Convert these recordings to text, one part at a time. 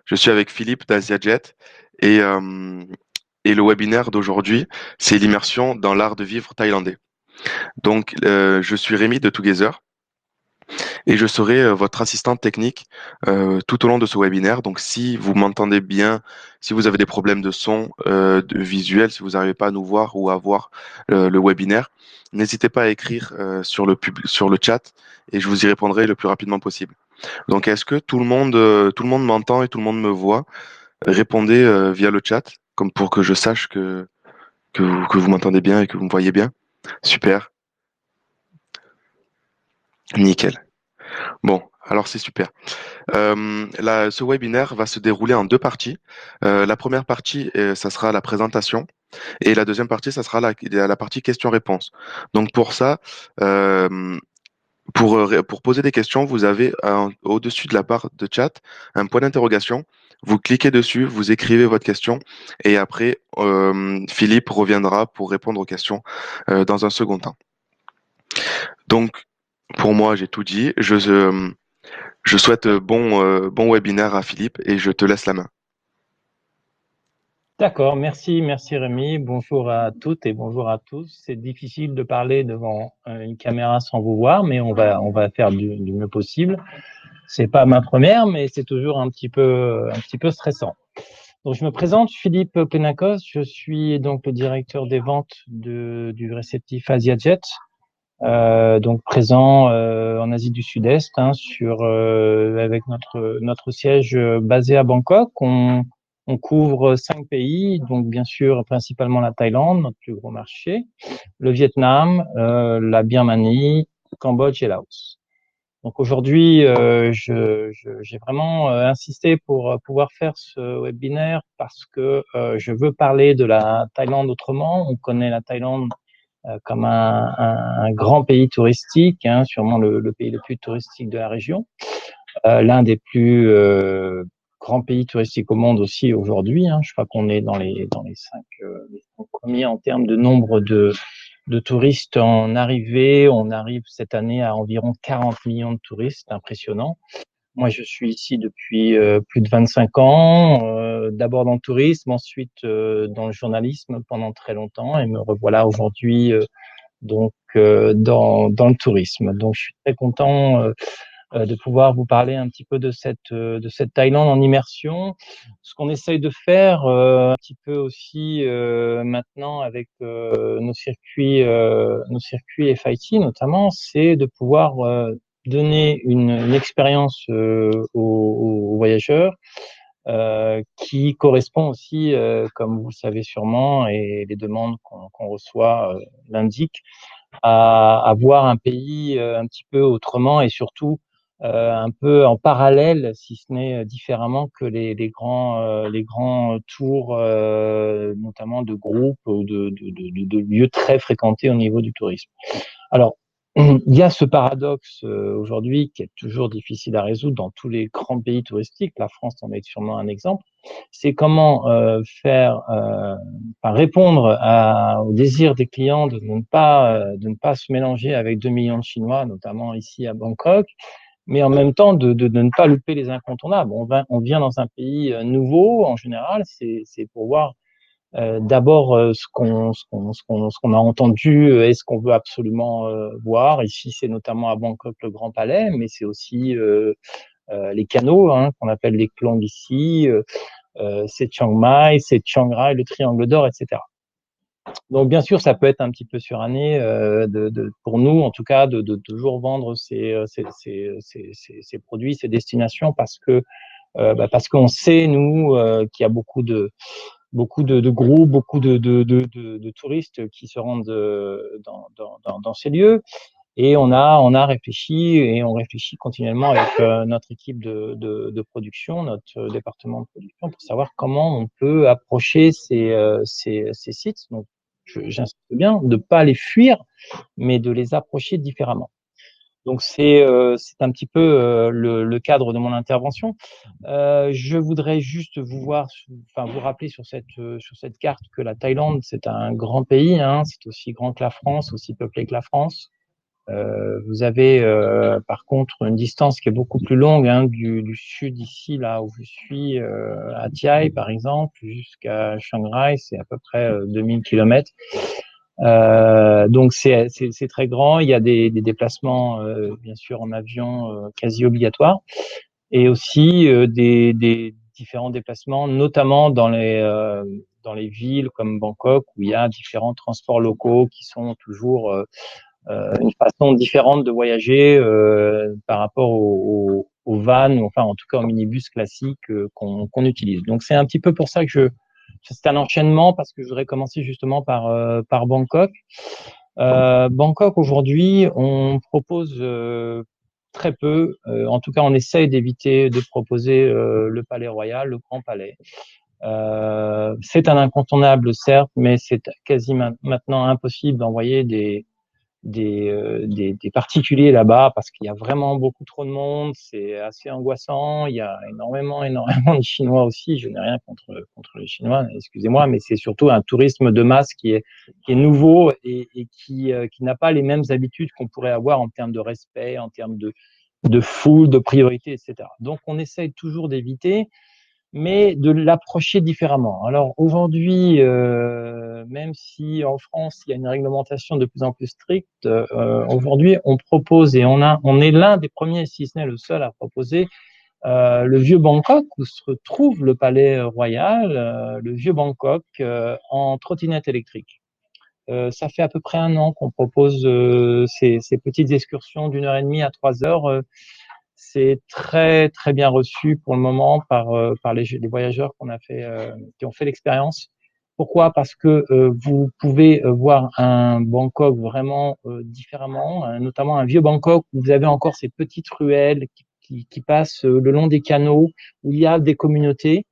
Je suis avec Philippe d'AsiaJet et, et le webinaire d'aujourd'hui, c'est l'immersion dans l'art de vivre thaïlandais. Donc, je suis Rémi de Together et je serai votre assistante technique tout au long de ce webinaire. Donc, si vous m'entendez bien, si vous avez des problèmes de son, de visuel, si vous n'arrivez pas à nous voir ou à voir le webinaire, n'hésitez pas à écrire sur le chat et je vous y répondrai le plus rapidement possible. Donc, est-ce que tout le monde m'entend et tout le monde me voit? Répondez via le chat, comme pour que je sache que vous m'entendez bien et que vous me voyez bien. Super, nickel. Bon, alors c'est super. Ce webinaire va se dérouler en deux parties. La première partie, ça sera la présentation, et la deuxième partie, ça sera la partie questions-réponses. Donc pour ça, euh, pour poser des questions, vous avez au-dessus de la barre de chat un point d'interrogation. Vous cliquez dessus, vous écrivez votre question et après, Philippe reviendra pour répondre aux questions dans un second temps. Donc, pour moi, j'ai tout dit. Je souhaite bon webinaire à Philippe et je te laisse la main. D'accord, merci Rémi. Bonjour à toutes et bonjour à tous. C'est difficile de parler devant une caméra sans vous voir, mais on va faire du mieux possible. C'est pas ma première, mais c'est toujours un petit peu stressant. Donc je me présente, Philippe Penacos. Je suis donc le directeur des ventes du réceptif AsiaJet, donc présent en Asie du Sud-Est, avec notre siège basé à Bangkok. On couvre 5 pays, donc bien sûr principalement la Thaïlande, notre plus gros marché, le Vietnam, la Birmanie, le Cambodge et Laos. Donc aujourd'hui, j'ai vraiment insisté pour pouvoir faire ce webinaire parce que je veux parler de la Thaïlande autrement. On connaît la Thaïlande comme un grand pays touristique, hein, sûrement le pays le plus touristique de la région, l'un des plus grands pays touristiques au monde aussi aujourd'hui. Hein. Je crois qu'on est dans les cinq premiers en termes de nombre de touristes en arrivée. On arrive cette année à environ 40 millions de touristes, impressionnant. Moi, je suis ici depuis plus de 25 ans, d'abord dans le tourisme, ensuite dans le journalisme pendant très longtemps, et me revoilà aujourd'hui dans le tourisme. Donc, je suis très content de pouvoir vous parler un petit peu de cette Thaïlande en immersion. Ce qu'on essaye de faire un petit peu aussi maintenant avec nos circuits FIT notamment, c'est de pouvoir donner une expérience aux voyageurs qui correspond aussi, comme vous le savez sûrement, et les demandes qu'on reçoit l'indiquent, à voir un pays un petit peu autrement et surtout un peu en parallèle, si ce n'est différemment que les grands tours, notamment de groupes ou de lieux très fréquentés au niveau du tourisme. Alors, il y a ce paradoxe aujourd'hui qui est toujours difficile à résoudre dans tous les grands pays touristiques. La France en est sûrement un exemple. C'est comment répondre au désir des clients de ne pas se mélanger avec 2 millions de Chinois, notamment ici à Bangkok, mais en même temps de ne pas louper les incontournables. On vient dans un pays nouveau, en général, c'est pour voir d'abord ce qu'on a entendu et ce qu'on veut absolument voir. Ici, c'est notamment à Bangkok le Grand Palais, mais c'est aussi les canaux, hein, qu'on appelle les Klong ici, c'est Chiang Mai, c'est Chiang Rai, le Triangle d'Or, etc. Donc bien sûr, ça peut être un petit peu suranné pour nous, en tout cas, de toujours vendre ces produits, ces destinations, parce qu'on sait, nous, qu'il y a beaucoup de groupes, beaucoup de touristes qui se rendent dans ces lieux. Et on a réfléchi et on réfléchit continuellement avec notre équipe de production, notre département de production, pour savoir comment on peut approcher ces sites. Donc, j'insiste bien, de ne pas les fuir, mais de les approcher différemment. Donc, c'est un petit peu le cadre de mon intervention. Je voudrais juste vous rappeler sur cette carte que la Thaïlande, c'est un grand pays, hein, c'est aussi grand que la France, aussi peuplé que la France. Vous avez par contre une distance qui est beaucoup plus longue hein, du sud ici, là où je suis, à Thiai par exemple, jusqu'à Chiang Rai, c'est à peu près 2000 kilomètres. Donc c'est très grand. Il y a des déplacements bien sûr en avion quasi obligatoires et aussi des différents déplacements, notamment dans les villes comme Bangkok où il y a différents transports locaux qui sont toujours une façon différente de voyager par rapport aux vannes, enfin en tout cas aux minibus classiques qu'on utilise. Donc c'est un petit peu pour ça que c'est un enchaînement parce que je voudrais commencer justement par Bangkok. Bangkok aujourd'hui, on propose très peu, en tout cas on essaye d'éviter de proposer le Palais Royal, le Grand Palais. C'est un incontournable certes, mais c'est quasi maintenant impossible d'envoyer des particuliers là-bas parce qu'il y a vraiment beaucoup trop de monde, c'est assez angoissant, il y a énormément de Chinois aussi, je n'ai rien contre les Chinois, excusez-moi, mais c'est surtout un tourisme de masse qui est nouveau et qui n'a pas les mêmes habitudes qu'on pourrait avoir en termes de respect, en termes de foule, de priorité, etc. Donc on essaye toujours d'éviter mais de l'approcher différemment. Alors aujourd'hui, même si en France il y a une réglementation de plus en plus stricte, aujourd'hui on propose et on est l'un des premiers, si ce n'est le seul, à proposer le vieux Bangkok où se trouve le Palais Royal, le vieux Bangkok en trottinette électrique. Ça fait à peu près un an qu'on propose ces petites excursions d'1 heure et demie à 3 heures. C'est très très bien reçu pour le moment par les voyageurs qui ont fait l'expérience. Pourquoi? Parce que vous pouvez voir un Bangkok vraiment différemment, notamment un vieux Bangkok où vous avez encore ces petites ruelles qui passent le long des canaux, où il y a des communautés.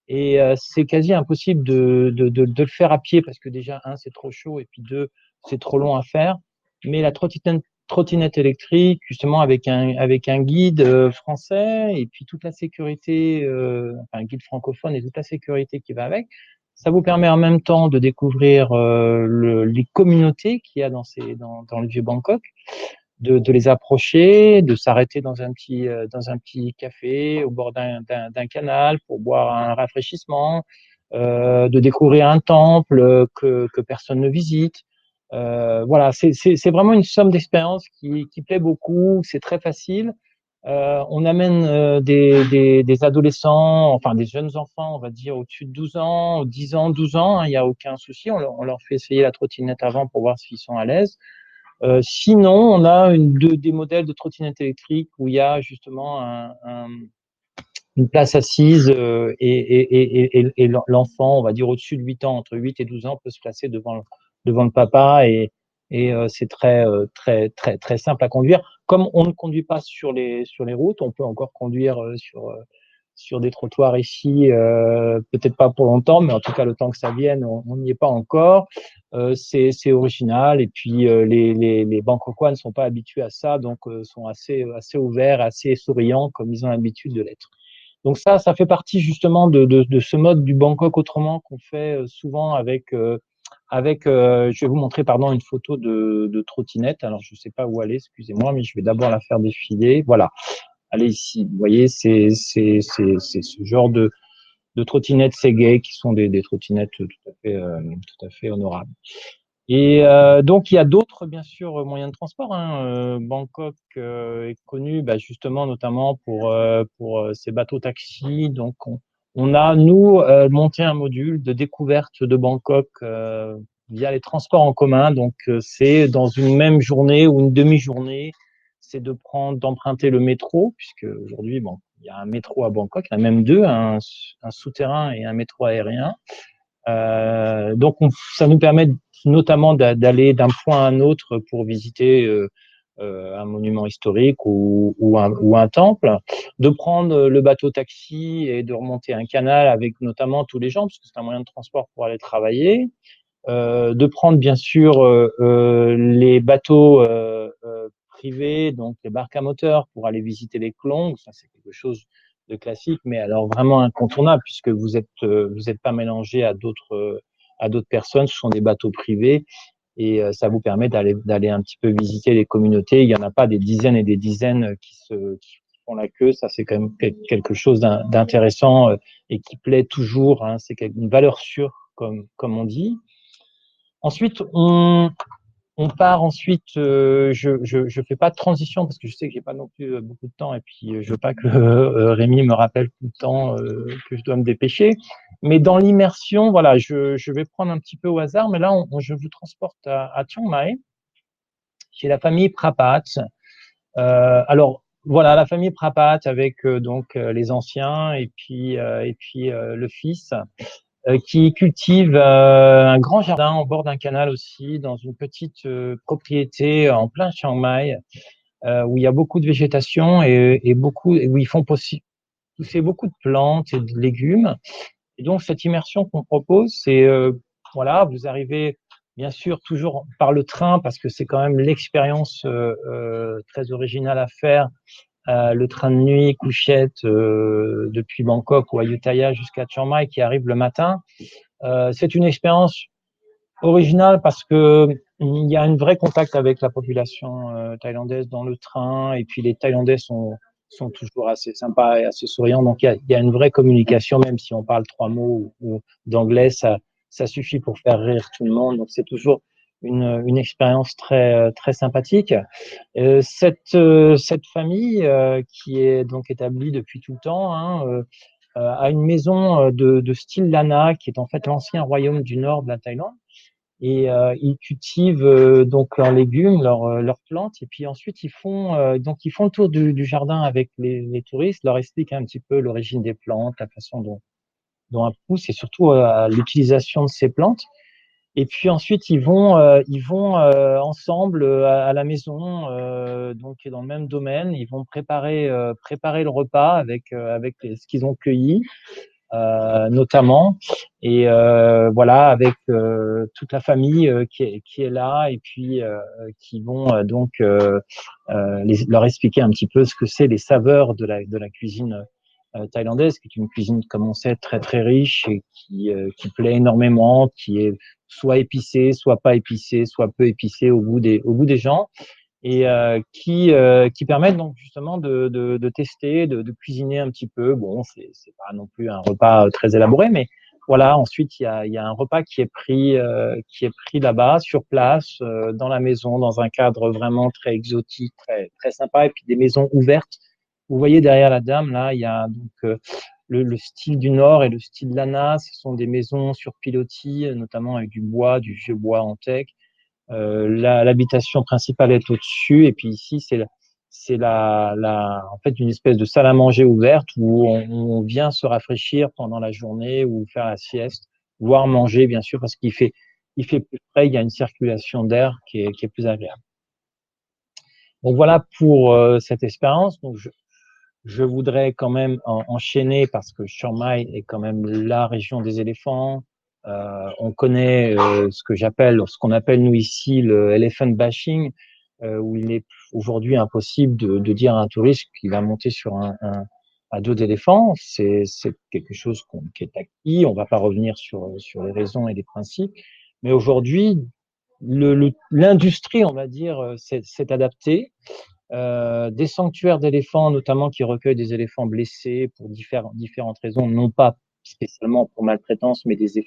Et c'est quasi impossible de le faire à pied parce que déjà, un, c'est trop chaud et puis deux, c'est trop long à faire. Mais la trottinette électrique, justement, avec un guide français et puis toute la sécurité, enfin, un guide francophone et toute la sécurité qui va avec, ça vous permet en même temps de découvrir les communautés qu'il y a dans le vieux Bangkok, de les approcher, de s'arrêter dans un petit café au bord d'un canal pour boire un rafraîchissement, de découvrir un temple que personne ne visite. Voilà, c'est vraiment une somme d'expériences qui plaît beaucoup, c'est très facile. On amène des adolescents, enfin des jeunes enfants, on va dire au-dessus de 12 ans, 10 ans, 12 ans, hein, il n'y a aucun souci. On leur fait essayer la trottinette avant pour voir s'ils sont à l'aise. Sinon, on a des modèles de trottinette électrique où il y a justement une place assise et l'enfant, on va dire au-dessus de 8 ans, entre 8 et 12 ans, peut se placer devant le papa et c'est très simple à conduire. Comme on ne conduit pas sur les routes, on peut encore conduire sur des trottoirs ici, peut-être pas pour longtemps, mais en tout cas le temps que ça vienne, on n'y est pas encore. C'est original et puis les Bangkokois ne sont pas habitués à ça, donc sont assez ouverts, assez souriants comme ils ont l'habitude de l'être. Donc ça fait partie justement de ce mode du Bangkok autrement qu'on fait souvent je vais vous montrer pardon une photo de trottinette. Alors je sais pas où aller, excusez-moi, mais je vais d'abord la faire défiler. Voilà, allez ici. Vous voyez, c'est ce genre de trottinettes Segway qui sont des trottinettes tout à fait honorables. Et donc il y a d'autres bien sûr moyens de transport. Hein. Bangkok est connu justement notamment pour ses bateaux taxis. Donc on a nous monté un module de découverte de Bangkok via les transports en commun. Donc c'est dans une même journée ou une demi-journée, c'est d'emprunter le métro puisque aujourd'hui bon il y a un métro à Bangkok, il y en a même deux, un souterrain et un métro aérien. Donc ça nous permet notamment d'aller d'un point à un autre pour visiter un monument historique ou un temple, de prendre le bateau taxi et de remonter un canal avec notamment tous les gens, parce que c'est un moyen de transport pour aller travailler, de prendre bien sûr les bateaux privés, donc les barques à moteur pour aller visiter les Klong, ça c'est quelque chose de classique, mais alors vraiment incontournable puisque vous êtes pas mélangé à d'autres personnes, ce sont des bateaux privés et ça vous permet d'aller un petit peu visiter les communautés. Il y en a pas des dizaines et des dizaines qui font la queue. Ça, c'est quand même quelque chose d'intéressant et qui plaît toujours, hein. C'est une valeur sûre, comme on dit. Ensuite, on part ensuite, je fais pas de transition parce que je sais que j'ai pas non plus beaucoup de temps et puis je veux pas que Rémi me rappelle tout le temps que je dois me dépêcher. Mais dans l'immersion, voilà, je vais prendre un petit peu au hasard, mais là, je vous transporte à Chiang Mai, chez la famille Prapat. Alors voilà, la famille Prapat avec donc les anciens et puis le fils qui cultive un grand jardin au bord d'un canal aussi, dans une petite propriété en plein Chiang Mai, où il y a beaucoup de végétation et où ils font pousser beaucoup de plantes et de légumes. Et donc cette immersion qu'on propose, c'est voilà, vous arrivez bien sûr toujours par le train parce que c'est quand même l'expérience très originale à faire. Le train de nuit couchette depuis Bangkok ou Ayutthaya jusqu'à Chiang Mai qui arrive le matin. C'est une expérience originale parce que il y a un vrai contact avec la population thaïlandaise dans le train et puis les Thaïlandais sont toujours assez sympas et assez souriants. Donc il y a une vraie communication, même si on parle trois mots ou d'anglais, ça suffit pour faire rire tout le monde. Donc c'est toujours une expérience très sympathique. Cette famille qui est donc établie depuis tout le temps, hein, a une maison de style Lana, qui est en fait l'ancien royaume du nord de la Thaïlande. Et ils cultivent donc leurs légumes, leurs plantes, et puis ensuite ils font le tour du jardin avec les touristes, leur expliquent un petit peu l'origine des plantes, la façon dont elles poussent, et surtout l'utilisation de ces plantes. Et puis ensuite ils vont ensemble à la maison, donc dans le même domaine, ils vont préparer le repas avec ce qu'ils ont cueilli notamment. Et voilà, avec toute la famille qui est là et puis qui vont leur expliquer un petit peu ce que c'est les saveurs de la cuisine thaïlandaise, qui est une cuisine, comme on sait, très riche et qui plaît énormément, qui est soit épicée, soit pas épicée, soit peu épicée au goût des gens et qui permettent donc justement de tester, de cuisiner un petit peu. Bon, c'est pas non plus un repas très élaboré, mais voilà. Ensuite, il y a un repas qui est pris là-bas sur place, dans la maison, dans un cadre vraiment très exotique, très sympa, et puis des maisons ouvertes. Vous voyez derrière la dame là, il y a donc le style du Nord et le style Lana. Ce sont des maisons sur pilotis, notamment avec du bois, du vieux bois en teck. L'habitation principale est au-dessus, et puis ici en fait une espèce de salle à manger ouverte où on vient se rafraîchir pendant la journée ou faire la sieste, voire manger bien sûr parce il fait plus frais, il y a une circulation d'air qui est plus agréable. Donc voilà pour cette expérience. Donc je voudrais quand même enchaîner parce que Chiang Mai est quand même la région des éléphants. On connaît ce qu'on appelle nous ici le elephant bashing, où il est aujourd'hui impossible de dire à un touriste qu'il va monter sur un dos d'éléphant. C'est quelque chose qui est acquis. On va pas revenir sur les raisons et les principes. Mais aujourd'hui, l'industrie, on va dire, s'est adaptée. Des sanctuaires d'éléphants, notamment qui recueillent des éléphants blessés pour différentes raisons, non pas spécialement pour maltraitance, mais des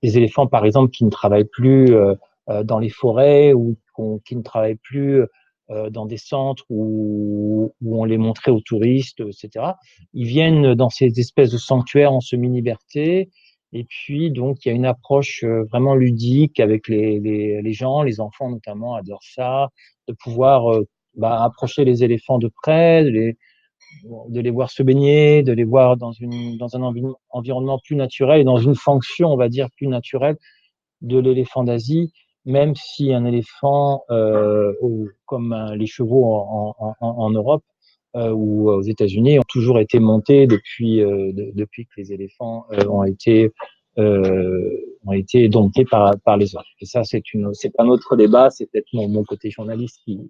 éléphants par exemple qui ne travaillent plus dans les forêts ou qui ne travaillent plus dans des centres où on les montrait aux touristes, etc. Ils viennent dans ces espèces de sanctuaires en semi-liberté. Et puis, donc, il y a une approche vraiment ludique avec les gens, les enfants notamment adorent ça, de pouvoir approcher les éléphants de près, de les voir se baigner, de les voir dans un environnement plus naturel et dans une fonction, on va dire, plus naturelle de l'éléphant d'Asie, même si un éléphant, comme les chevaux en Europe ou aux États-Unis, ont toujours été montés depuis que les éléphants ont été domptés par les hommes. Et ça, c'est un autre débat, c'est peut-être mon côté journaliste qui.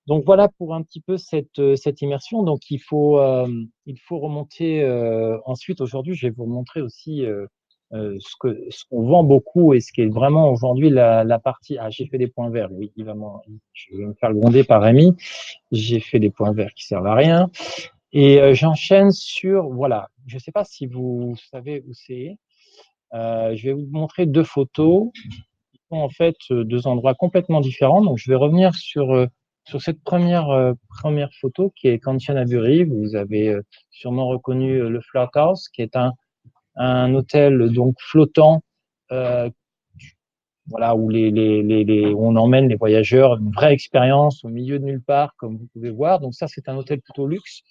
Donc voilà pour un petit peu cette immersion. Donc il faut remonter ensuite. Aujourd'hui, je vais vous montrer aussi ce qu'on vend beaucoup et ce qui est vraiment aujourd'hui la partie. Ah, j'ai fait des points verts. Oui, je vais me faire gronder par Rémi. J'ai fait des points verts qui servent à rien. Et j'enchaîne sur, voilà, je ne sais pas si vous savez où c'est. Je vais vous montrer deux photos qui sont en fait deux endroits complètement différents. Donc, je vais revenir sur cette première photo qui est Kanchanaburi. Vous avez sûrement reconnu le Float House, qui est un hôtel donc flottant, euh, voilà, où où on emmène les voyageurs, une vraie expérience au milieu de nulle part, comme vous pouvez voir. Donc ça, c'est un hôtel plutôt luxe,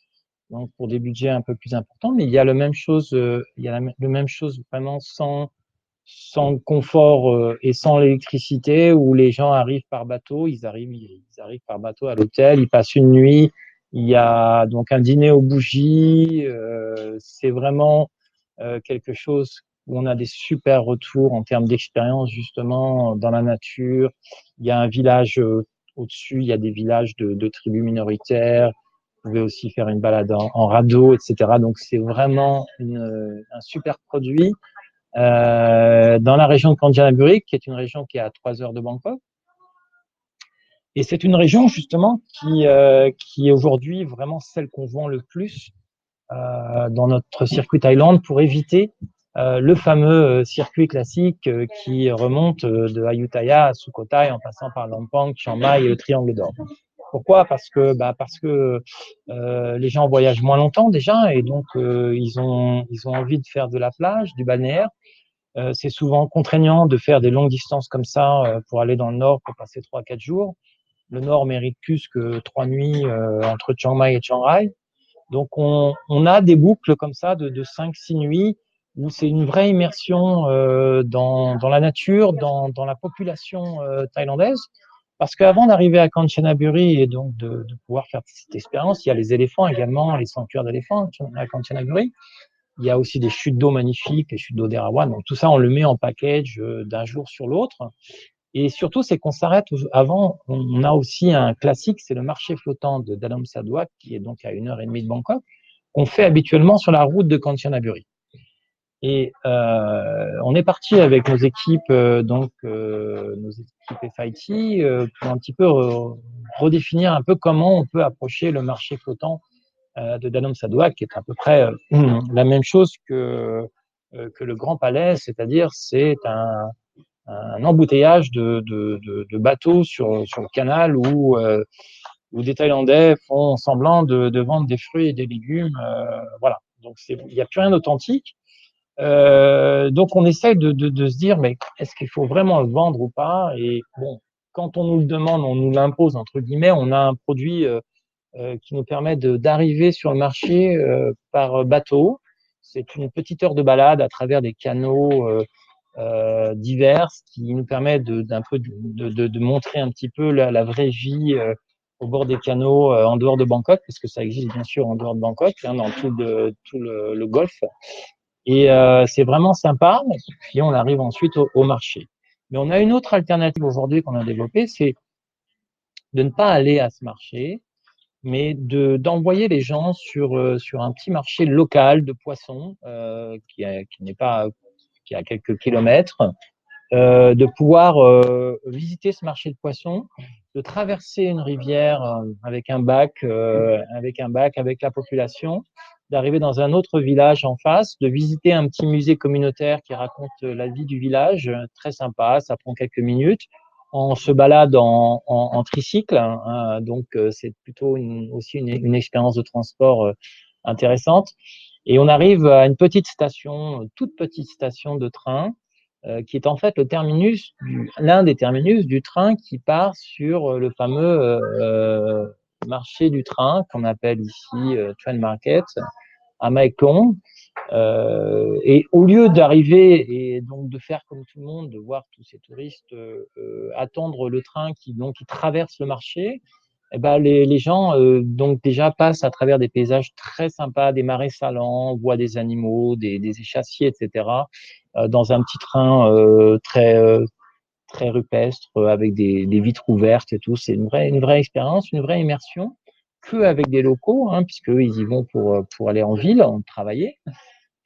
donc pour des budgets un peu plus importants. Mais il y a il y a le même chose vraiment sans confort et sans l'électricité, où les gens arrivent par bateau, ils arrivent par bateau à l'hôtel, ils passent une nuit. Il y a donc un dîner aux bougies. C'est vraiment quelque chose où on a des super retours en termes d'expérience justement dans la nature. Il y a un village au-dessus, il y a des villages de tribus minoritaires. Vous pouvez aussi faire une balade en radeau, etc. Donc c'est vraiment un super produit dans la région de Kanchanaburi, qui est une région qui est à 3 heures de Bangkok. Et c'est une région justement qui est aujourd'hui vraiment celle qu'on vend le plus dans notre circuit Thaïlande pour éviter le fameux circuit classique qui remonte de Ayutthaya à Sukhothai en passant par Lampang, Chiang Mai et le Triangle d'Or. Pourquoi? Parce que les gens voyagent moins longtemps déjà et donc ils ont envie de faire de la plage, du balnéaire. C'est souvent contraignant de faire des longues distances comme ça pour aller dans le nord pour passer 3-4 jours. Le nord mérite plus que 3 nuits entre Chiang Mai et Chiang Rai. Donc, on a des boucles comme ça de 5-6 nuits où c'est une vraie immersion dans la nature, dans la population thaïlandaise. Parce qu'avant d'arriver à Kanchanaburi et donc de pouvoir faire cette expérience, il y a les éléphants également, les sanctuaires d'éléphants à Kanchanaburi. Il y a aussi des chutes d'eau magnifiques, les chutes d'eau d'Erawan. Donc tout ça, on le met en package d'un jour sur l'autre. Et surtout, c'est qu'on s'arrête avant. On a aussi un classique, c'est le marché flottant de Dalam Sadwak, qui est donc à 1 heure et demie de Bangkok, qu'on fait habituellement sur la route de Kanchanaburi. Et on est parti avec nos équipes, nos équipes FIT, pour un petit peu redéfinir un peu comment on peut approcher le marché flottant de Dalam Sadwak, qui est à peu près la même chose que le Grand Palais, c'est-à-dire c'est un embouteillage de bateaux sur le canal où des Thaïlandais font semblant de vendre des fruits et des légumes. Voilà. Donc, il n'y a plus rien d'authentique. Donc, on essaye de se dire, mais est-ce qu'il faut vraiment le vendre ou pas? Et bon, quand on nous le demande, on nous l'impose, entre guillemets, on a un produit qui nous permet d'arriver sur le marché par bateau. C'est une petite heure de balade à travers des canaux diverses qui nous permet d'un peu de montrer un petit peu la vraie vie au bord des canaux en dehors de Bangkok, parce que ça existe bien sûr en dehors de Bangkok, hein, dans tout le golfe. Et c'est vraiment sympa. Et puis on arrive ensuite au marché. Mais on a une autre alternative aujourd'hui qu'on a développée, c'est de ne pas aller à ce marché, mais d'envoyer les gens sur un petit marché local de poissons qui n'est pas qui est à quelques kilomètres, de pouvoir visiter ce marché de poissons, de traverser une rivière avec la population, d'arriver dans un autre village en face, de visiter un petit musée communautaire qui raconte la vie du village, très sympa, ça prend quelques minutes. On se balade en tricycle, hein, donc c'est plutôt aussi une expérience de transport intéressante. Et on arrive à une petite station, toute petite station de train, qui est en fait l'un des terminus du train qui part sur le fameux marché du train qu'on appelle ici Train Market à Mae Klong. Et au lieu d'arriver et donc de faire comme tout le monde, de voir tous ces touristes attendre le train qui traverse le marché, eh ben les gens donc déjà passent à travers des paysages très sympas, des marais salants, voient des animaux, des échassiers, etc. Dans un petit train très rupestre avec des vitres ouvertes et tout. C'est une vraie expérience, une vraie immersion que avec des locaux, hein, puisque ils y vont pour aller en ville, travailler.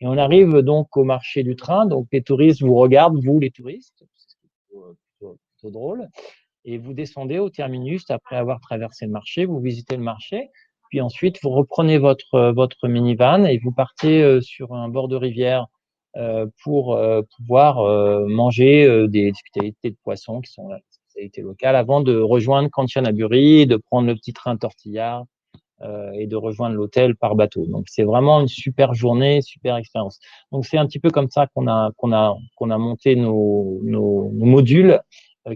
Et on arrive donc au marché du train. Donc les touristes vous regardent, vous les touristes, c'est plutôt drôle. Et vous descendez au terminus après avoir traversé le marché, vous visitez le marché, puis ensuite vous reprenez votre minivan et vous partez sur un bord de rivière pour pouvoir manger des spécialités de poisson qui sont la spécialité locale avant de rejoindre Kanchanaburi, de prendre le petit train Tortilla et de rejoindre l'hôtel par bateau. Donc c'est vraiment une super journée, super expérience. Donc c'est un petit peu comme ça qu'on a monté nos modules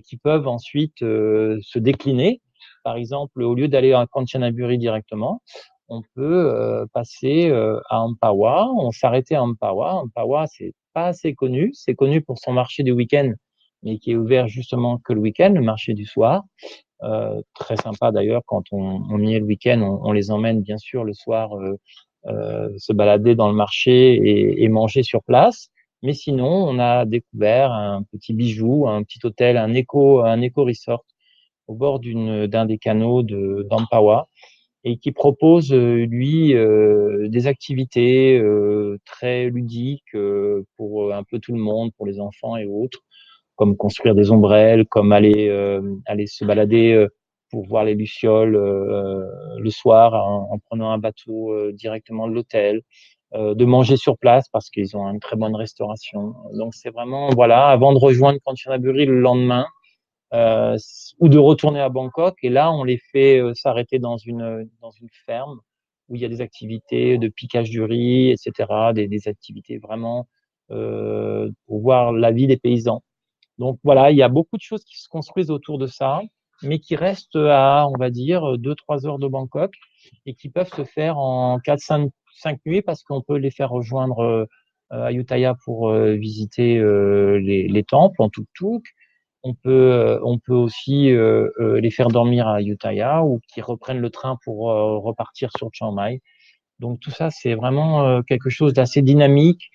qui peuvent ensuite se décliner. Par exemple, au lieu d'aller à Kanchanaburi directement, on peut passer à Ampawa. On s'arrêtait à Ampawa. Ampawa, c'est pas assez connu. C'est connu pour son marché du week-end, mais qui est ouvert justement que le week-end, le marché du soir. Très sympa d'ailleurs, quand on y est le week-end, on les emmène bien sûr le soir se balader dans le marché et manger sur place. Mais sinon, on a découvert un petit bijou, un petit hôtel, un éco resort au bord d'un des canaux d'Ampawa et qui propose lui des activités très ludiques pour un peu tout le monde, pour les enfants et autres, comme construire des ombrelles, comme aller se balader pour voir les lucioles le soir en prenant un bateau directement de l'hôtel, de manger sur place parce qu'ils ont une très bonne restauration. Donc c'est vraiment voilà, avant de rejoindre Kanchanaburi le lendemain euh, ou de retourner à Bangkok et là on les fait s'arrêter dans une ferme où il y a des activités de piquage du riz, etc., des activités vraiment pour voir la vie des paysans. Donc voilà, il y a beaucoup de choses qui se construisent autour de ça, mais qui restent à, on va dire, 2-3 heures de Bangkok et qui peuvent se faire en 4-5 nuits parce qu'on peut les faire rejoindre Ayutthaya pour visiter les temples en tuk-tuk. On peut aussi les faire dormir à Ayutthaya ou qui reprennent le train pour repartir sur Chiang Mai. Donc tout ça, c'est vraiment quelque chose d'assez dynamique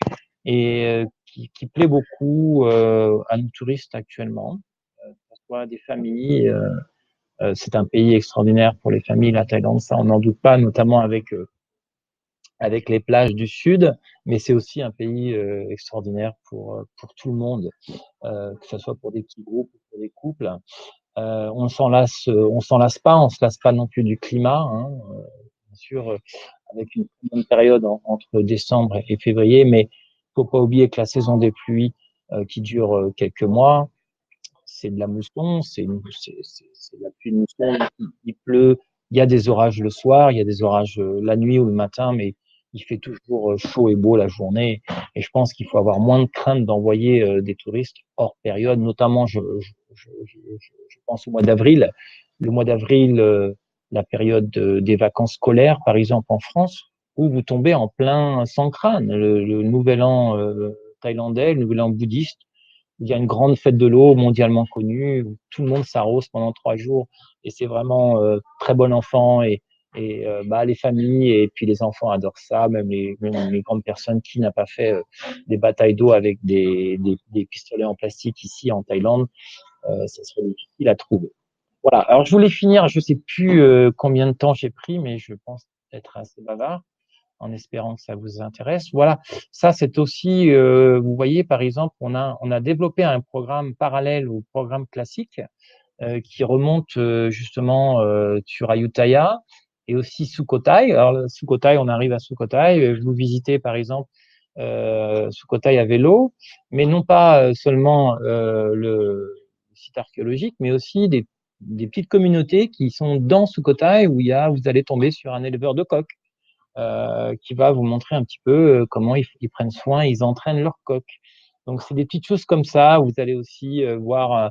et qui plaît beaucoup à nos touristes actuellement, que ce soit des familles. C'est un pays extraordinaire pour les familles, la Thaïlande, ça on n'en doute pas, notamment avec les plages du sud, mais c'est aussi un pays extraordinaire pour tout le monde, que ce soit pour des petits groupes ou pour des couples. On s'en lasse pas, on se lasse pas non plus du climat, hein, bien sûr, avec une bonne période entre décembre et février, mais faut pas oublier que la saison des pluies qui dure quelques mois, c'est de la mousson, c'est de la pluie de mousson, il pleut, il y a des orages le soir, il y a des orages la nuit ou le matin, mais il fait toujours chaud et beau la journée. Et je pense qu'il faut avoir moins de crainte d'envoyer des touristes hors période, notamment je pense au mois d'avril. Le mois d'avril, la période des vacances scolaires, par exemple en France, où vous tombez en plein sans crâne, le nouvel an thaïlandais, le nouvel an bouddhiste, il y a une grande fête de l'eau mondialement connue où tout le monde s'arrose pendant 3 jours et c'est vraiment très bon enfant et bah, les familles et puis les enfants adorent ça, même les grandes personnes qui n'ont pas fait des batailles d'eau avec des pistolets en plastique ici en Thaïlande, ça serait difficile à trouver. Voilà. Alors je voulais finir, je sais plus combien de temps j'ai pris, mais je pense être assez bavard en espérant que ça vous intéresse. Voilà, ça c'est aussi, vous voyez, par exemple, on a développé un programme parallèle au programme classique qui remonte justement sur Ayutthaya et aussi Sukhothai. Alors Sukhothai, on arrive à Sukhothai, vous visitez par exemple Sukhothai à vélo, mais non pas seulement le site archéologique, mais aussi des petites communautés qui sont dans Sukhothai où vous allez tomber sur un éleveur de coqs qui va vous montrer un petit peu comment ils prennent soin, ils entraînent leurs coqs. Donc c'est des petites choses comme ça. Vous allez aussi voir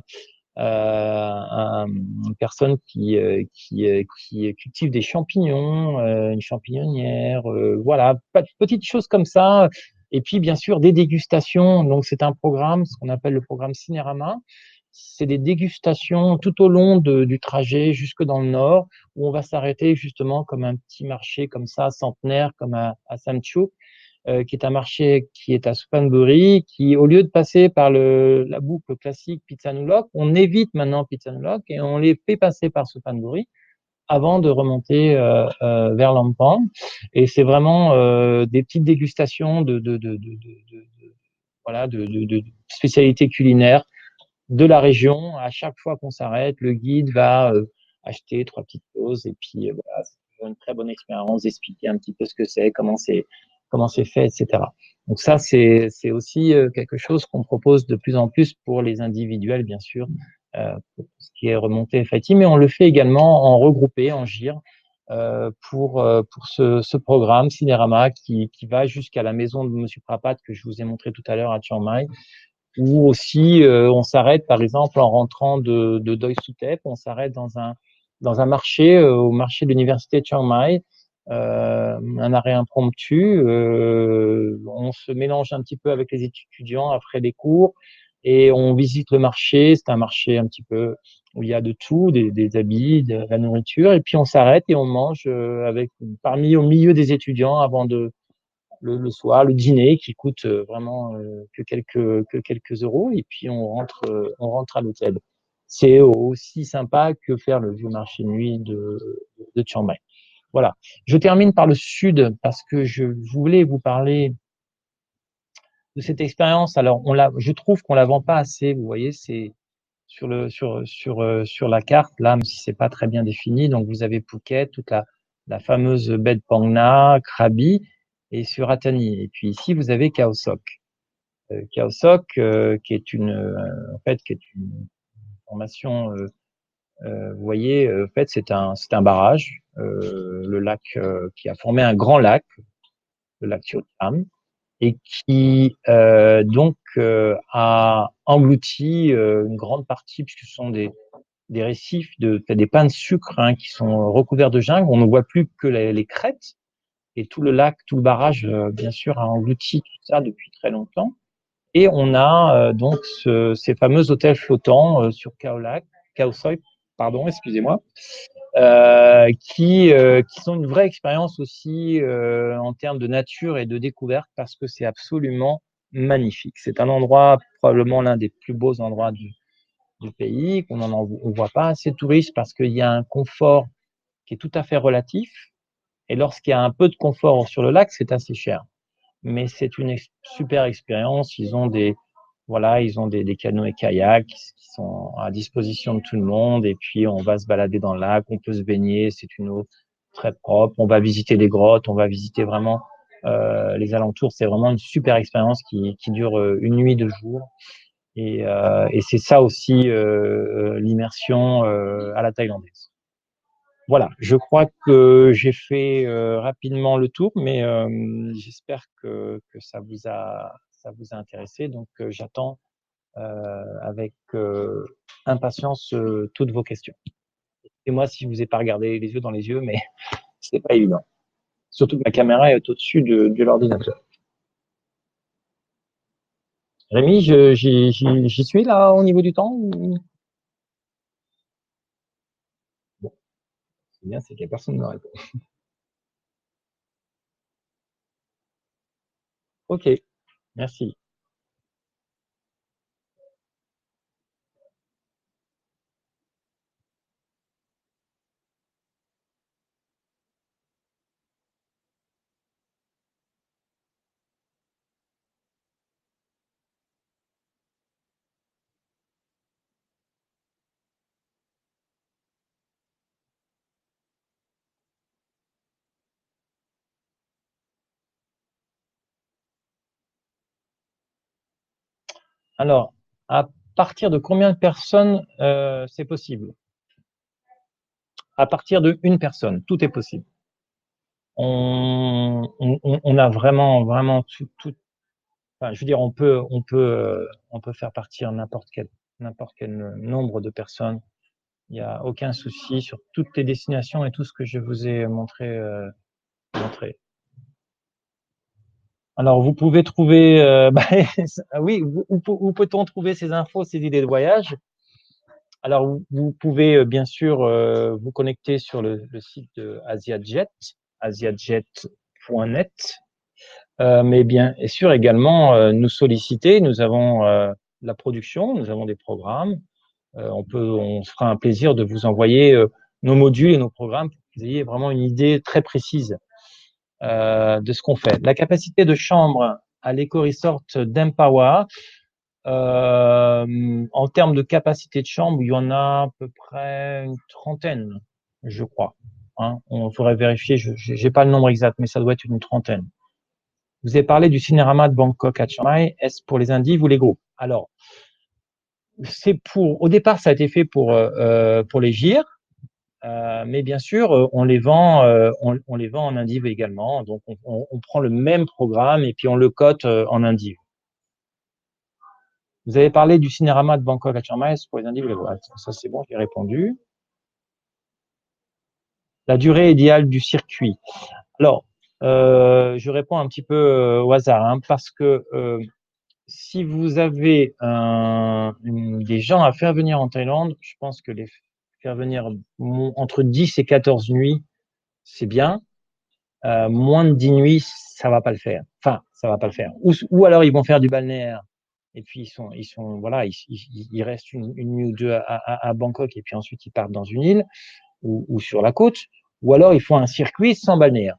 une personne qui cultive des champignons, une champignonnière, voilà, petites choses comme ça. Et puis bien sûr des dégustations. Donc c'est un programme, ce qu'on appelle le programme Cinérama. C'est des dégustations tout au long du trajet jusque dans le nord, où on va s'arrêter justement comme un petit marché comme ça, centenaire, comme à Samchuk, qui est un marché qui est à Suphanburi, qui, au lieu de passer par la boucle classique Phitsanulok, on évite maintenant Phitsanulok et on les fait passer par Suphanburi avant de remonter vers Lampang. Et c'est vraiment des petites dégustations voilà, de spécialités culinaires de la région. À chaque fois qu'on s'arrête, le guide va acheter trois petites choses et puis voilà, c'est toujours une très bonne expérience d'expliquer un petit peu ce que c'est, comment c'est fait, etc. Donc ça, c'est aussi quelque chose qu'on propose de plus en plus pour les individuels, bien sûr, pour ce qui est remonté FIT, mais on le fait également en regroupé, en gire, pour ce programme Cinérama qui va jusqu'à la maison de Monsieur Prapat que je vous ai montré tout à l'heure à Chiang Mai, ou aussi on s'arrête par exemple en rentrant de Doi Suthep, on s'arrête dans un marché, au marché de l'université de Chiang Mai, un arrêt impromptu, on se mélange un petit peu avec les étudiants après les cours et on visite le marché. C'est un marché un petit peu où il y a de tout, des habits, de la nourriture, et puis on s'arrête et on mange au milieu des étudiants avant le soir, le dîner qui coûte vraiment que quelques euros, et puis on rentre à l'hôtel. C'est aussi sympa que faire le vieux marché de nuit de Chiang Mai. Voilà. Je termine par le sud parce que je voulais vous parler de cette expérience. Alors, je trouve qu'on la vend pas assez. Vous voyez, c'est sur la carte là, même si c'est pas très bien défini. Donc, vous avez Phuket, toute la fameuse baie de Phang Nga, Krabi, et sur Atani. Et puis ici, vous avez Khao Sok. Khao Sok, qui est en fait, qui est une formation. Vous voyez, en fait, c'est un barrage, le lac qui a formé un grand lac, le lac Chao Phraya, et qui donc a englouti une grande partie, puisque ce sont des récifs, des pins de sucre qui sont recouverts de jungle. On ne voit plus que les crêtes, et tout le lac, tout le barrage, bien sûr, a englouti tout ça depuis très longtemps. Et on a donc ces fameux hôtels flottants sur Khao Soi, pardon, excusez-moi, qui sont une vraie expérience aussi en termes de nature et de découverte, parce que c'est absolument magnifique. C'est un endroit, probablement l'un des plus beaux endroits du pays, on voit pas assez de touristes parce qu'il y a un confort qui est tout à fait relatif. Et lorsqu'il y a un peu de confort sur le lac, c'est assez cher. Mais c'est une super expérience. Ils ont des canoës et kayaks qui sont à disposition de tout le monde. Et puis, on va se balader dans le lac, on peut se baigner. C'est une eau très propre. On va visiter les grottes, on va visiter vraiment les alentours. C'est vraiment une super expérience qui dure une nuit, 2 jours. Et c'est ça aussi l'immersion à la thaïlandaise. Voilà, je crois que j'ai fait rapidement le tour, mais j'espère que ça vous a intéressé. Donc, j'attends avec impatience toutes vos questions. Et moi, si je vous ai pas regardé les yeux dans les yeux, mais c'est pas évident. Surtout que ma caméra est au-dessus de l'ordinateur. Rémi, j'y suis là au niveau du temps Bon, c'est bien, c'est qu'il n'y a personne qui me répond. Ok, merci. Alors, à partir de combien de personnes c'est possible? À partir de une personne, tout est possible. On a vraiment tout. Enfin, je veux dire, on peut faire partir n'importe quel nombre de personnes. Il n'y a aucun souci sur toutes les destinations et tout ce que je vous ai montré. Alors, vous pouvez trouver, oui, où peut-on trouver ces infos, ces idées de voyage? Alors, vous pouvez bien sûr vous connecter sur le site de AsiaJet, asiajet.net, mais bien sûr également nous solliciter. Nous avons la production, nous avons des programmes. On se fera un plaisir de vous envoyer nos modules et nos programmes pour que vous ayez vraiment une idée très précise de ce qu'on fait. La capacité de chambre à l'Eco-Resort d'Empower, en termes de capacité de chambre, il y en a à peu près une trentaine, je crois. Hein, on faudrait vérifier, je n'ai pas le nombre exact, mais ça doit être une trentaine. Vous avez parlé du Cinérama de Bangkok à Chiang Mai. Est-ce pour les individus ou les groupes? Alors, au départ, ça a été fait pour les GIR, mais bien sûr, on les vend en indiv également. Donc, on prend le même programme et puis on le cote en indiv. Vous avez parlé du Cinérama de Bangkok à Chiang Mai pour les indiv ou les groupes. Ça, c'est bon, j'ai répondu. La durée idéale du circuit. Alors, je réponds un petit peu au hasard, hein, parce que si vous avez des gens à faire venir en Thaïlande, je pense que les faire venir entre 10 et 14 nuits, c'est bien. Moins de 10 nuits, ça va pas le faire. Enfin, ça va pas le faire. Ou alors ils vont faire du balnéaire et puis voilà, ils restent une nuit ou deux à Bangkok et puis ensuite ils partent dans une île ou sur la côte. Ou alors ils font un circuit sans balnéaire.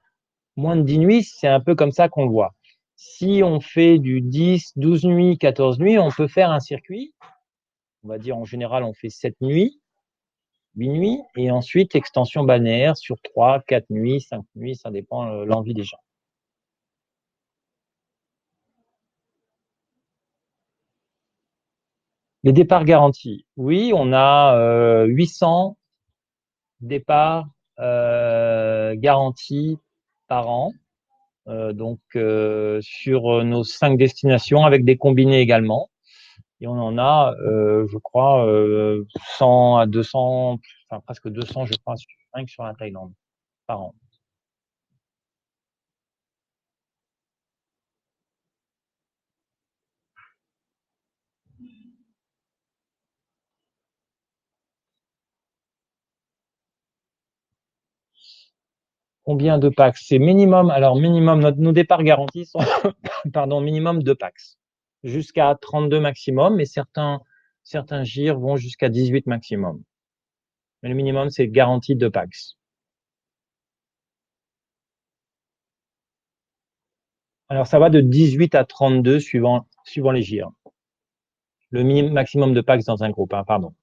Moins de 10 nuits, c'est un peu comme ça qu'on le voit. Si on fait du 10, 12 nuits, 14 nuits, on peut faire un circuit. On va dire en général, on fait 7 nuits, 8 nuits, et ensuite extension balnéaire sur 3, 4 nuits, 5 nuits, ça dépend de l'envie des gens. Les départs garantis. Oui, on a 800 départs garantis par an. Donc sur nos 5 destinations avec des combinés également. Et on en a, je crois, 100 à 200, enfin presque 200, je crois, rien que sur la Thaïlande par an. Combien de packs? C'est minimum. Alors minimum, nos départs garantis sont, pardon, minimum 2 packs, jusqu'à 32 maximum, et certains GIR vont jusqu'à 18 maximum. Mais le minimum, c'est garanti 2 packs. Alors ça va de 18 à 32 suivant les GIR. Le maximum de packs dans un groupe, hein, pardon.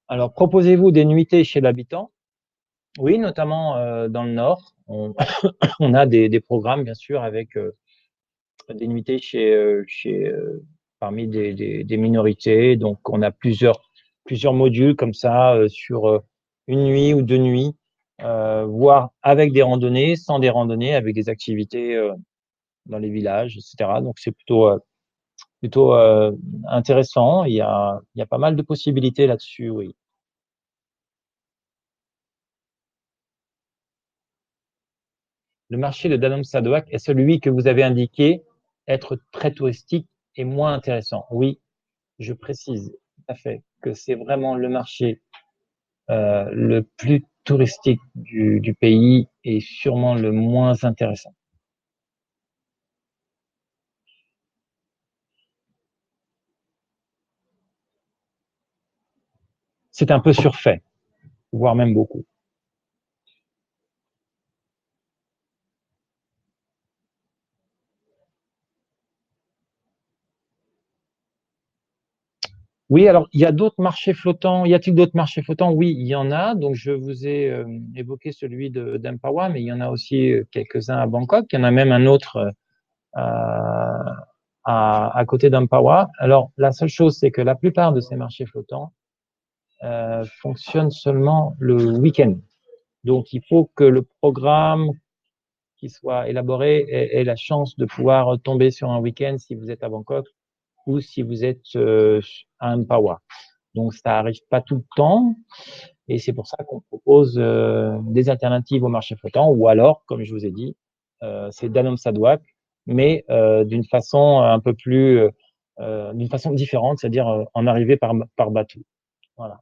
Alors proposez-vous des nuitées chez l'habitant? Oui, notamment dans le Nord. On a des programmes, bien sûr, avec des nuitées parmi des minorités. Donc, on a plusieurs modules comme ça sur une nuit ou 2 nuits, voire avec des randonnées, sans des randonnées, avec des activités dans les villages, etc. Donc, c'est plutôt intéressant. Il y a pas mal de possibilités là-dessus, oui. Le marché de Danone Sadoak est celui que vous avez indiqué être très touristique et moins intéressant. Oui, je précise tout à fait que c'est vraiment le marché le plus touristique du pays et sûrement le moins intéressant. C'est un peu surfait, voire même beaucoup. Oui, alors il y a d'autres marchés flottants. Y a-t-il d'autres marchés flottants? Oui, il y en a. Donc je vous ai évoqué celui d'Empawa, mais il y en a aussi quelques-uns à Bangkok. Il y en a même un autre à côté d'Empawa. Alors la seule chose, c'est que la plupart de ces marchés flottants fonctionnent seulement le week-end. Donc il faut que le programme qui soit élaboré ait la chance de pouvoir tomber sur un week-end si vous êtes à Bangkok ou si vous êtes à Empawa. Donc ça arrive pas tout le temps. Et c'est pour ça qu'on propose des alternatives au marché flottant, ou alors, comme je vous ai dit, c'est Danone Sadwak, mais d'une façon un peu plus, d'une façon différente, c'est-à-dire en arrivée par bateau. Voilà.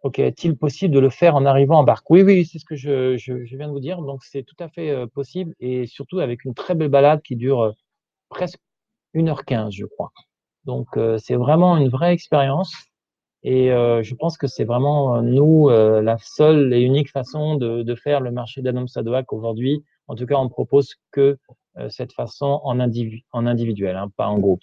Ok, est-il possible de le faire en arrivant en barque? Oui, oui, c'est ce que je viens de vous dire. Donc, c'est tout à fait possible et surtout avec une très belle balade qui dure presque 1h15, je crois. Donc, c'est vraiment une vraie expérience et je pense que c'est vraiment, nous, la seule et unique façon de faire le marché d'Adam Sadouak aujourd'hui. En tout cas, on ne propose que cette façon en individuel, hein, pas en groupe.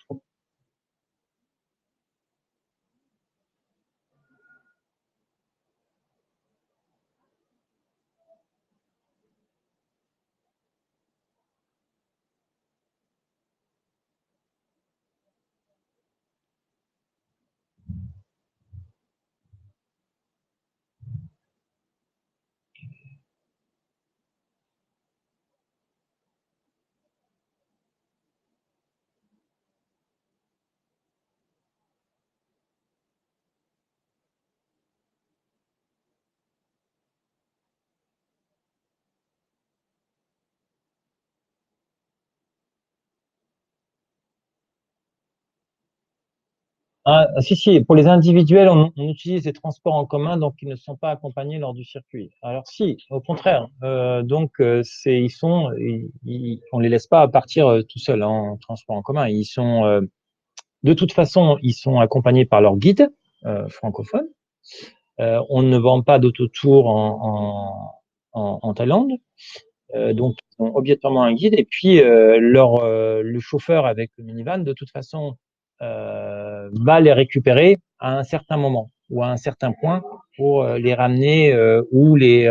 Ah, si, si, pour les individuels, on utilise les transports en commun, donc ils ne sont pas accompagnés lors du circuit. Alors si, au contraire. Donc on les laisse pas partir tout seuls en transport en commun. Ils sont, de toute façon, ils sont accompagnés par leur guide francophone. On ne vend pas d'autotour en Thaïlande. Donc, ils ont obligatoirement un guide. Et puis, le chauffeur avec le minivan, de toute façon, va les récupérer à un certain moment ou à un certain point pour les ramener ou les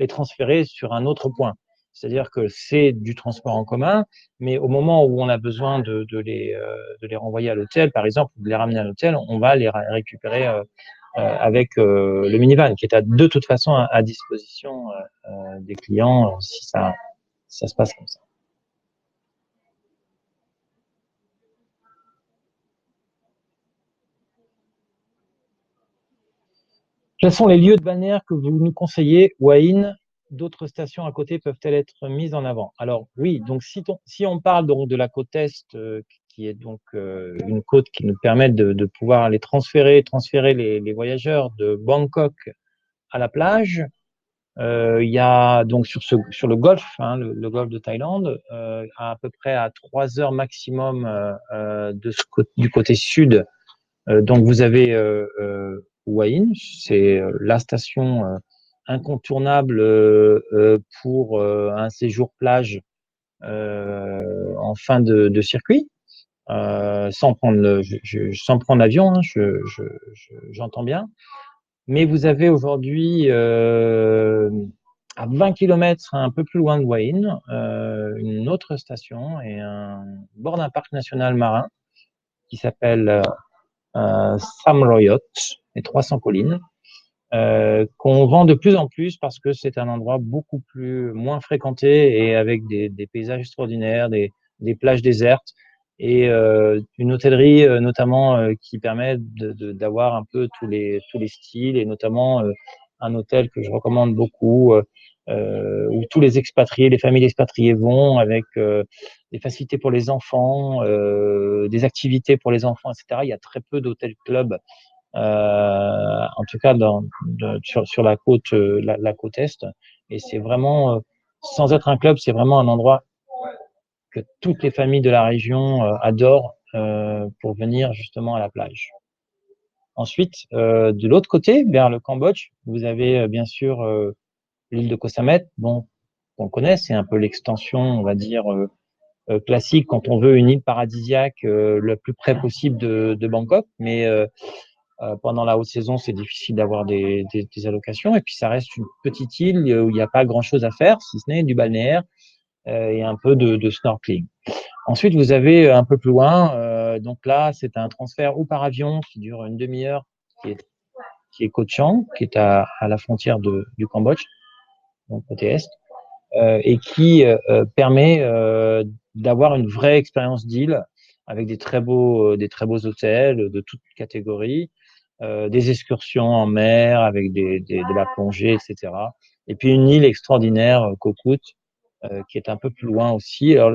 transférer sur un autre point. C'est-à-dire que c'est du transport en commun, mais au moment où on a besoin de les renvoyer à l'hôtel, par exemple, ou de les ramener à l'hôtel, on va les récupérer avec le minivan qui est de toute façon à disposition des clients si ça se passe comme ça. Quels sont les lieux de balnéaire que vous nous conseillez, Wahin? D'autres stations à côté peuvent-elles être mises en avant? Alors oui, donc si on parle donc de la côte est, qui est donc une côte qui nous permet de pouvoir les transférer les voyageurs de Bangkok à la plage. Il y a donc sur le golfe, hein, le golfe de Thaïlande, à peu près à 3 heures maximum du côté sud. Donc vous avez Hua Hin, c'est la station incontournable pour un séjour plage en fin de circuit, sans prendre l'avion, hein, j'entends bien. Mais vous avez aujourd'hui, à 20 kilomètres, un peu plus loin de Hua Hin, une autre station et un bord d'un parc national marin qui s'appelle Sam Royot, les 300 collines, qu'on vend de plus en plus parce que c'est un endroit beaucoup moins fréquenté et avec des paysages extraordinaires, des plages désertes et une hôtellerie notamment qui permet d'avoir un peu tous les styles et notamment un hôtel que je recommande beaucoup où tous les expatriés, les familles expatriées vont avec des facilités pour les enfants, des activités pour les enfants, etc. Il y a très peu d'hôtels clubs en tout cas sur la côte est. Et c'est vraiment, sans être un club, c'est vraiment un endroit que toutes les familles de la région adorent pour venir justement à la plage. Ensuite, de l'autre côté, vers le Cambodge, vous avez bien sûr l'île de Koh Samet, bon, qu'on connaît, c'est un peu l'extension, on va dire, classique quand on veut une île paradisiaque le plus près possible de Bangkok, mais pendant la haute saison, c'est difficile d'avoir des allocations. Et puis, ça reste une petite île où il n'y a pas grand-chose à faire, si ce n'est du balnéaire et un peu de snorkeling. Ensuite, vous avez un peu plus loin, donc là, c'est un transfert ou par avion qui dure une demi-heure, qui est Koh Chang, qui est à la frontière du Cambodge, donc côté est, et qui permet d'avoir une vraie expérience d'île avec des très beaux hôtels de toutes catégories, des excursions en mer avec de la plongée, etc. Et puis une île extraordinaire, Cocout, qui est un peu plus loin aussi. Alors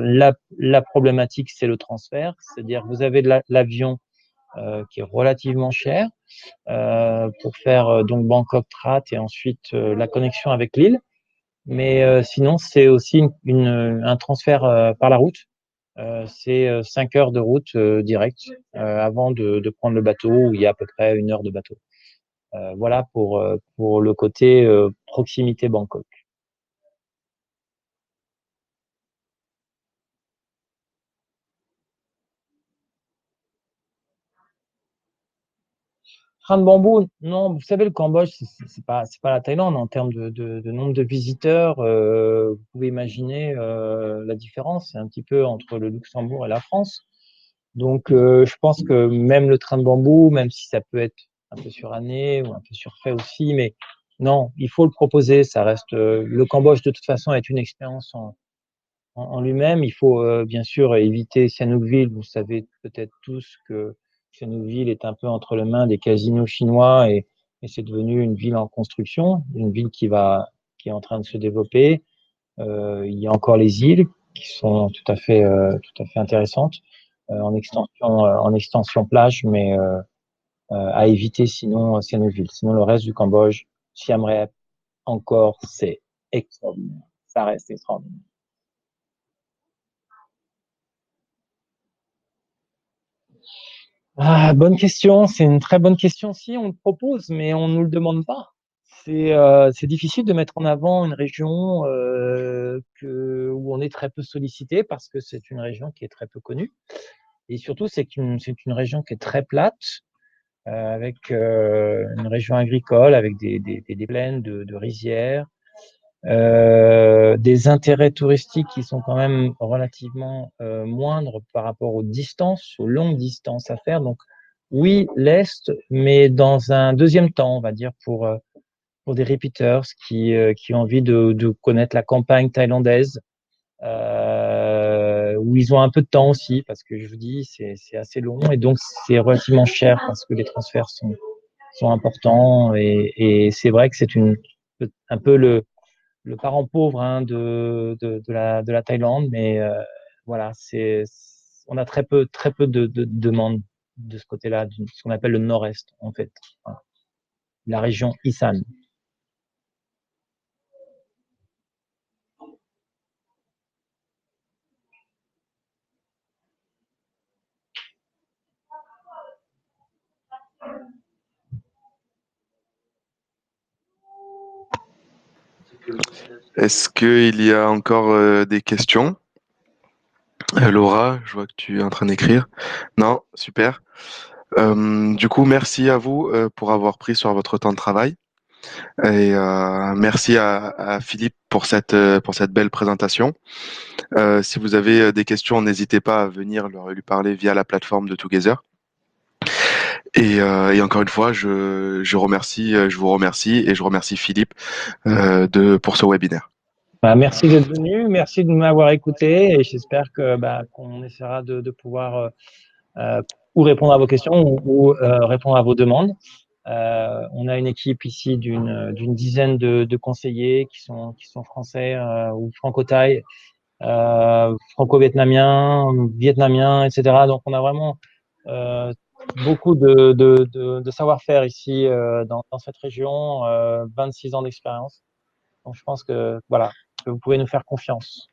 la problématique, c'est le transfert, c'est-à-dire vous avez de l'avion qui est relativement cher pour faire donc Bangkok-Trat et ensuite la connexion avec l'île. Mais sinon, c'est aussi un transfert par la route. C'est 5 heures de route directe avant de prendre le bateau, où il y a à peu près 1 heure de bateau. Voilà pour le côté proximité Bangkok. Train de bambou, non, vous savez, le Cambodge, c'est pas la Thaïlande en termes de nombre de visiteurs. Vous pouvez imaginer la différence, c'est un petit peu entre le Luxembourg et la France. Donc, je pense que même le train de bambou, même si ça peut être un peu suranné ou un peu surfait aussi, mais non, il faut le proposer. Ça reste le Cambodge de toute façon est une expérience en lui-même. Il faut bien sûr éviter Sihanoukville. Vous savez peut-être tous que Sihanoukville est un peu entre les mains des casinos chinois et c'est devenu une ville en construction, une ville qui est en train de se développer. Il y a encore les îles qui sont tout à fait intéressantes en extension plage, mais à éviter sinon Sihanoukville. Sinon le reste du Cambodge, Siem Reap, encore, c'est extraordinaire. Ça reste extraordinaire. Ah, bonne question, c'est une très bonne question. Si on le propose, mais on nous le demande pas. C'est difficile de mettre en avant une région où on est très peu sollicité parce que c'est une région qui est très peu connue. Et surtout, c'est une région qui est très plate, avec une région agricole, avec des plaines de rizières, des intérêts touristiques qui sont quand même relativement moindres par rapport aux longues distances à faire. Donc, oui, l'Est, mais dans un deuxième temps, on va dire, pour des repeaters qui ont envie de connaître la campagne thaïlandaise, où ils ont un peu de temps aussi, parce que je vous dis, c'est assez long et donc c'est relativement cher parce que les transferts sont importants et c'est vrai que c'est un peu le parent pauvre hein, de la Thaïlande, mais voilà, on a très peu de demandes de ce côté-là, de ce qu'on appelle le nord-est, en fait, voilà. La région Isan. Est-ce qu'il y a encore des questions? Laura, je vois que tu es en train d'écrire. Non, super. Du coup, merci à vous pour avoir pris sur votre temps de travail et merci à Philippe pour cette belle présentation. Si vous avez des questions, n'hésitez pas à venir lui parler via la plateforme de Together. Et encore une fois, je vous remercie et je remercie Philippe pour ce webinaire. Bah, merci d'être venu, merci de m'avoir écouté et j'espère que qu'on essaiera de pouvoir euh, ou répondre à vos questions ou répondre à vos demandes. On a une équipe ici d'une dizaine de conseillers qui sont français ou franco-thaï, franco-vietnamiens, vietnamiens, etc. Donc on a vraiment euh, beaucoup de savoir-faire ici dans cette région, 26 ans d'expérience. Donc je pense que voilà, que vous pouvez nous faire confiance.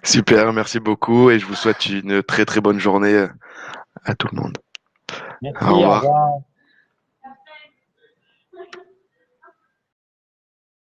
Super, merci beaucoup et je vous souhaite une très très bonne journée à tout le monde. Au Merci, au revoir. revoir.